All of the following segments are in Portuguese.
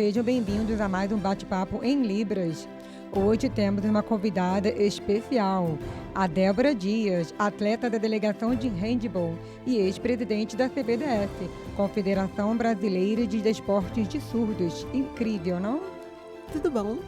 sejam bem-vindos a mais um bate-papo em Libras. Hoje temos uma convidada especial, a Débora Dias, atleta da delegação de handball e ex-presidente da CBDS, Confederação Brasileira de Desportos de Surdos. Incrível, não? Tudo bom?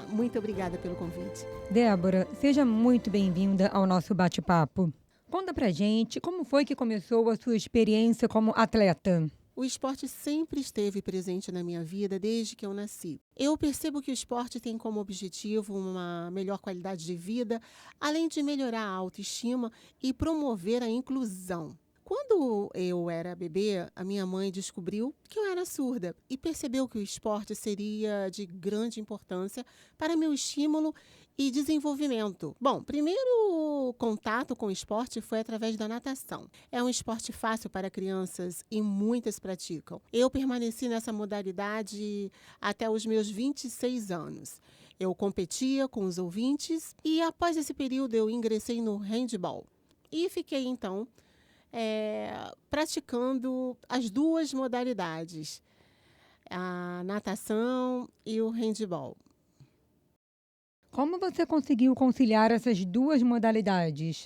Muito obrigada pelo convite. Débora, seja muito bem-vinda ao nosso bate-papo. Conta pra gente como foi que começou a sua experiência como atleta. O esporte sempre esteve presente na minha vida desde que eu nasci. Eu percebo que o esporte tem como objetivo uma melhor qualidade de vida, além de melhorar a autoestima e promover a inclusão. Quando eu era bebê, a minha mãe descobriu que eu era surda e percebeu que o esporte seria de grande importância para meu estímulo e desenvolvimento. Bom, primeiro contato com o esporte foi através da natação. É um esporte fácil para crianças e muitas praticam. Eu permaneci nessa modalidade até os meus 26 anos. Eu competia com os ouvintes e após esse período eu ingressei no handball. E fiquei então praticando as duas modalidades, a natação e o handball. Como você conseguiu conciliar essas duas modalidades?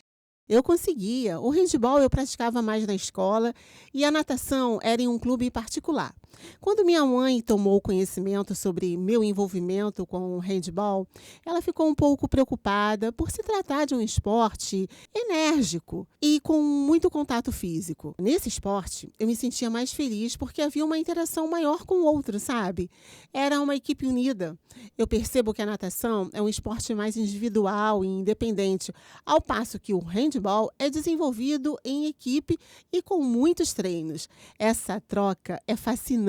Eu conseguia. O handball eu praticava mais na escola e a natação era em um clube particular. Quando minha mãe tomou conhecimento sobre meu envolvimento com o handball, ela ficou um pouco preocupada por se tratar de um esporte enérgico e com muito contato físico. Nesse esporte, eu me sentia mais feliz porque havia uma interação maior com o outro, sabe? Era uma equipe unida. Eu percebo que a natação é um esporte mais individual e independente, ao passo que o handball é desenvolvido em equipe e com muitos treinos. Essa troca é fascinante.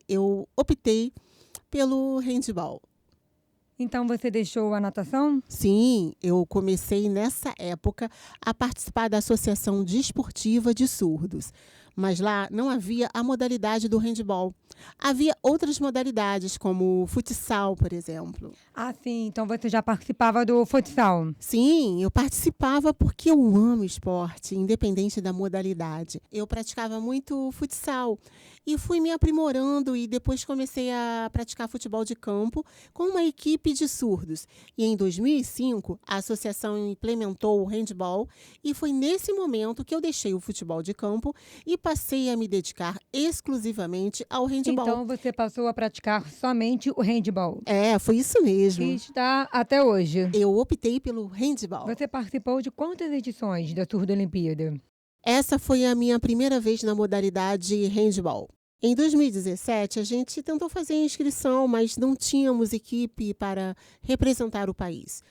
Eu optei pelo handball. Então você deixou a natação? Sim, eu comecei nessa época a participar da Associação Desportiva de Surdos. Mas lá não havia a modalidade do handball. Havia outras modalidades, como o futsal, por exemplo. Ah, sim. Então você já participava do futsal. Sim, eu participava porque eu amo esporte, independente da modalidade. Eu praticava muito futsal e fui me aprimorando e depois comecei a praticar futebol de campo com uma equipe de surdos. E em 2005, a associação implementou o handball e foi nesse momento que eu deixei o futebol de campo e passei a me dedicar exclusivamente ao handball. Então você passou a praticar somente o handball. Foi isso mesmo. E está até hoje. Eu optei pelo handball. Você participou de quantas edições da Surdo Olimpíada? Essa foi a minha primeira vez na modalidade handball. Em 2017, a gente tentou fazer a inscrição, mas não tínhamos equipe para representar o país.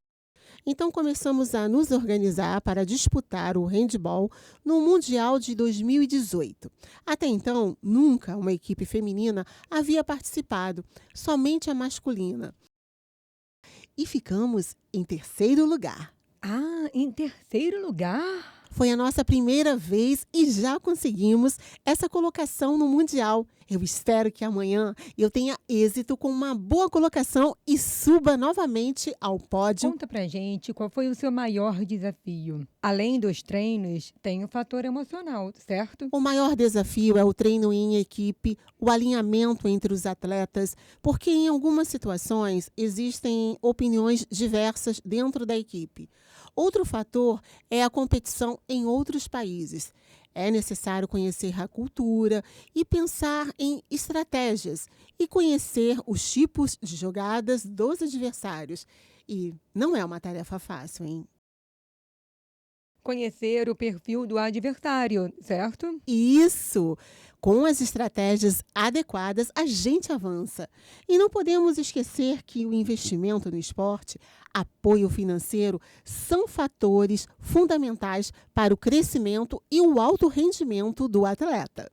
Então começamos a nos organizar para disputar o handball no Mundial de 2018. Até então, nunca uma equipe feminina havia participado, somente a masculina. E ficamos em terceiro lugar. Ah, em terceiro lugar? Foi a nossa primeira vez e já conseguimos essa colocação no Mundial. Eu espero que amanhã eu tenha êxito com uma boa colocação e suba novamente ao pódio. Conta pra gente qual foi o seu maior desafio. Além dos treinos, tem o fator emocional, certo? O maior desafio é o treino em equipe, o alinhamento entre os atletas, porque em algumas situações existem opiniões diversas dentro da equipe. Outro fator é a competição em outros países. É necessário conhecer a cultura e pensar em estratégias e conhecer os tipos de jogadas dos adversários. E não é uma tarefa fácil, hein? Conhecer o perfil do adversário, certo? Isso! Com as estratégias adequadas, a gente avança. E não podemos esquecer que o investimento no esporte, apoio financeiro, são fatores fundamentais para o crescimento e o alto rendimento do atleta.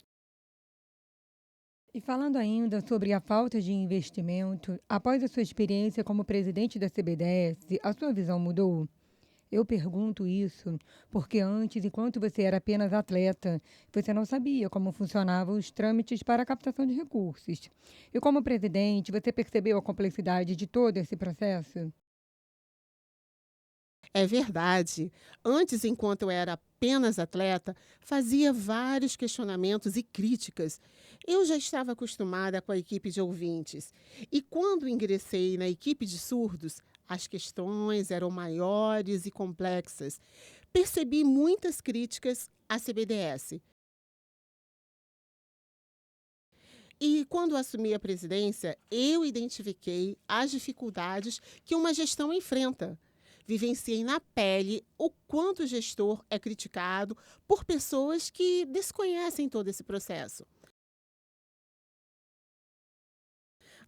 E falando ainda sobre a falta de investimento, após a sua experiência como presidente da CBDS, a sua visão mudou? Eu pergunto isso porque antes, enquanto você era apenas atleta, você não sabia como funcionavam os trâmites para a captação de recursos. E como presidente, você percebeu a complexidade de todo esse processo? É verdade. Antes, enquanto eu era apenas atleta, fazia vários questionamentos e críticas. Eu já estava acostumada com a equipe de ouvintes. E quando ingressei na equipe de surdos, as questões eram maiores e complexas. Percebi muitas críticas à CBDS. E quando assumi a presidência, eu identifiquei as dificuldades que uma gestão enfrenta. Vivenciei na pele o quanto o gestor é criticado por pessoas que desconhecem todo esse processo.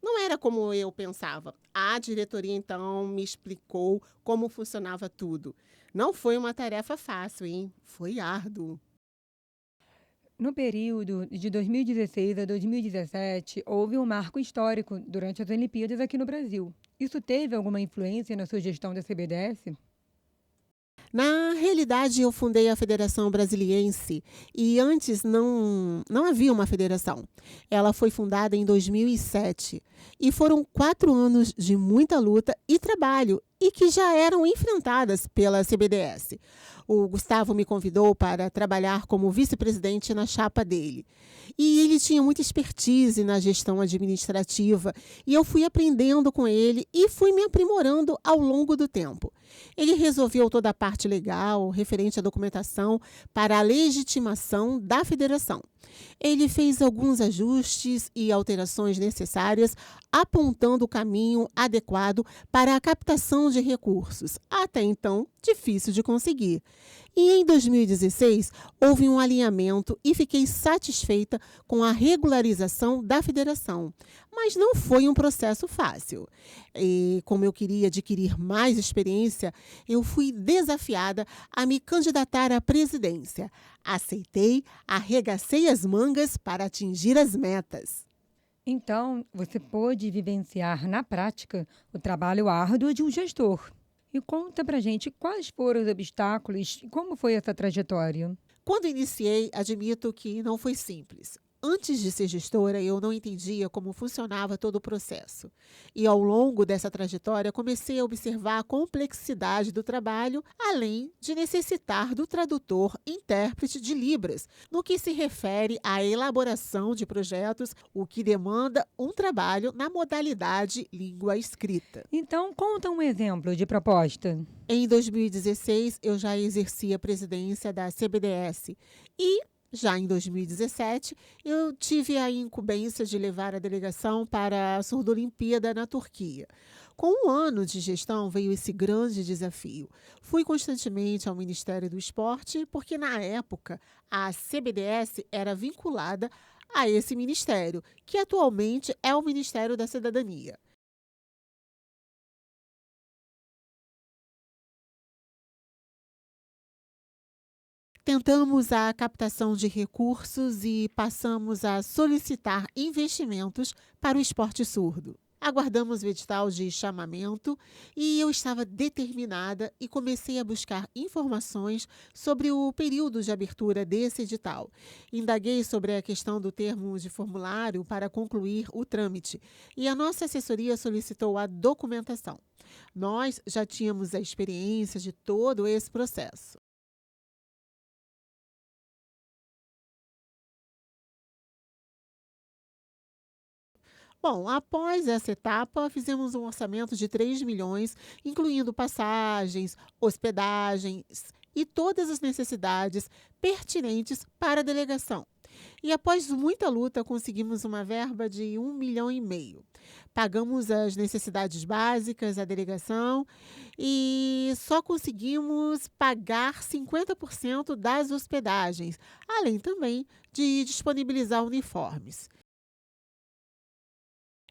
Não era como eu pensava. A diretoria então me explicou como funcionava tudo. Não foi uma tarefa fácil, hein? Foi árduo. No período de 2016 a 2017, houve um marco histórico durante as Olimpíadas aqui no Brasil. Isso teve alguma influência na sua gestão da CBDS? Na realidade, eu fundei a Federação Brasiliense e antes não havia uma federação. Ela foi fundada em 2007 e foram 4 anos de muita luta e trabalho e que já eram enfrentadas pela CBDS. O Gustavo me convidou para trabalhar como vice-presidente na chapa dele. E ele tinha muita expertise na gestão administrativa e eu fui aprendendo com ele e fui me aprimorando ao longo do tempo. Ele resolveu toda a parte legal, referente à documentação, para a legitimação da federação. Ele fez alguns ajustes e alterações necessárias, apontando o caminho adequado para a captação de recursos, até então difícil de conseguir. E em 2016, houve um alinhamento e fiquei satisfeita com a regularização da federação. Mas não foi um processo fácil. E como eu queria adquirir mais experiência, eu fui desafiada a me candidatar à presidência. Aceitei, arregacei as mangas para atingir as metas. Então, você pôde vivenciar na prática o trabalho árduo de um gestor. E conta pra gente quais foram os obstáculos e como foi essa trajetória. Quando iniciei, admito que não foi simples. Antes de ser gestora, eu não entendia como funcionava todo o processo. E ao longo dessa trajetória, comecei a observar a complexidade do trabalho, além de necessitar do tradutor intérprete de Libras, no que se refere à elaboração de projetos, o que demanda um trabalho na modalidade língua escrita. Então, conta um exemplo de proposta. Em 2016, eu já exerci a presidência da CBDS e, já em 2017, eu tive a incumbência de levar a delegação para a Surdolimpíada na Turquia. Com um ano de gestão veio esse grande desafio. Fui constantemente ao Ministério do Esporte, porque na época a CBDS era vinculada a esse ministério, que atualmente é o Ministério da Cidadania. Tentamos a captação de recursos e passamos a solicitar investimentos para o esporte surdo. Aguardamos o edital de chamamento e eu estava determinada e comecei a buscar informações sobre o período de abertura desse edital. Indaguei sobre a questão do termo de formulário para concluir o trâmite e a nossa assessoria solicitou a documentação. Nós já tínhamos a experiência de todo esse processo. Bom, após essa etapa, fizemos um orçamento de 3 milhões, incluindo passagens, hospedagens e todas as necessidades pertinentes para a delegação. E após muita luta, conseguimos uma verba de 1,5 milhão. Pagamos as necessidades básicas à delegação e só conseguimos pagar 50% das hospedagens, além também de disponibilizar uniformes.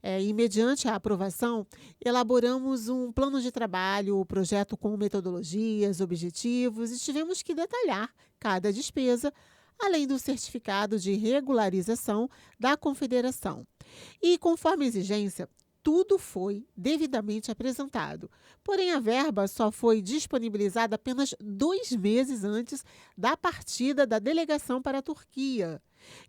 E mediante a aprovação, elaboramos um plano de trabalho, o projeto com metodologias, objetivos e tivemos que detalhar cada despesa, além do certificado de regularização da confederação. E, conforme a exigência, tudo foi devidamente apresentado. Porém, a verba só foi disponibilizada apenas 2 meses antes da partida da delegação para a Turquia.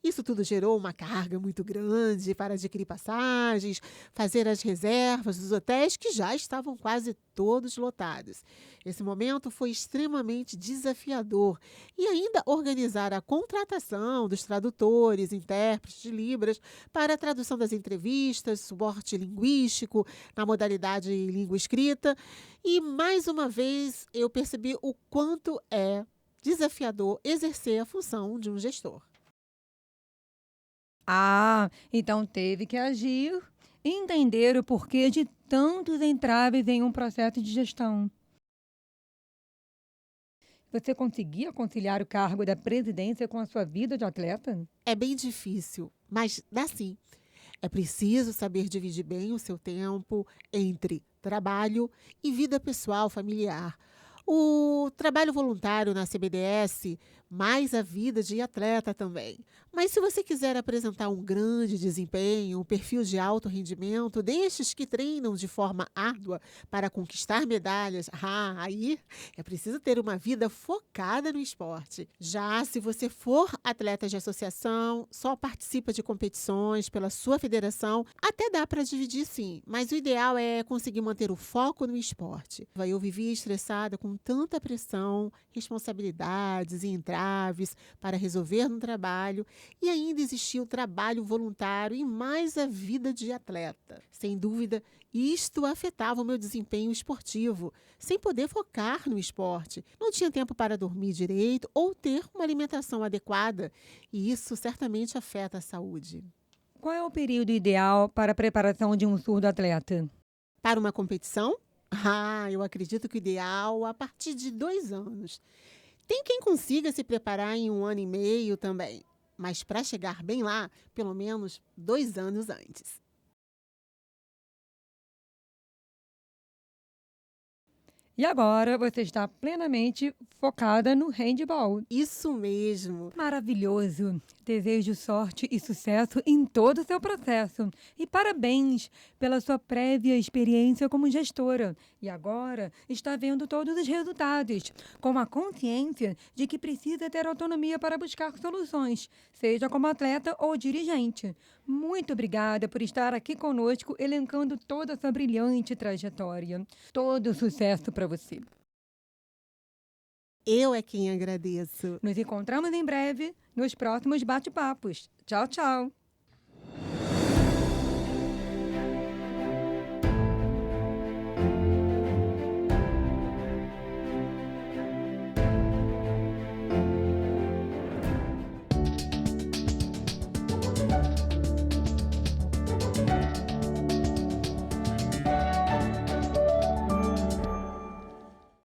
Isso tudo gerou uma carga muito grande para adquirir passagens, fazer as reservas dos hotéis que já estavam quase todos lotados. Esse momento foi extremamente desafiador e ainda organizar a contratação dos tradutores, intérpretes de Libras para a tradução das entrevistas, suporte linguístico na modalidade língua escrita. E mais uma vez eu percebi o quanto é desafiador exercer a função de um gestor. Ah, então teve que agir e entender o porquê de tantos entraves em um processo de gestão. Você conseguia conciliar o cargo da presidência com a sua vida de atleta? É bem difícil, mas dá sim. É preciso saber dividir bem o seu tempo entre trabalho e vida pessoal, familiar. O trabalho voluntário na CBDS, mais a vida de atleta também. Mas se você quiser apresentar um grande desempenho, um perfil de alto rendimento, destes que treinam de forma árdua para conquistar medalhas, aí é preciso ter uma vida focada no esporte. Já se você for atleta de associação, só participa de competições pela sua federação, até dá para dividir sim, mas o ideal é conseguir manter o foco no esporte. Eu vivia estressada com tanta pressão, responsabilidades e entraves para resolver no trabalho, e ainda existia o trabalho voluntário e mais a vida de atleta. Sem dúvida, isto afetava o meu desempenho esportivo, sem poder focar no esporte. Não tinha tempo para dormir direito ou ter uma alimentação adequada, e isso certamente afeta a saúde. Qual é o período ideal para a preparação de um surdo atleta? Para uma competição? Eu acredito que o ideal a partir de 2 anos. Tem quem consiga se preparar em 1 ano e meio também, mas para chegar bem lá, pelo menos 2 anos antes. E agora você está plenamente focada no handball. Isso mesmo. Maravilhoso! Desejo sorte e sucesso em todo o seu processo. E parabéns pela sua prévia experiência como gestora. E agora está vendo todos os resultados, com a consciência de que precisa ter autonomia para buscar soluções, seja como atleta ou dirigente. Muito obrigada por estar aqui conosco, elencando toda a sua brilhante trajetória. Todo sucesso para você. Eu é quem agradeço. Nos encontramos em breve nos próximos bate-papos. Tchau, tchau!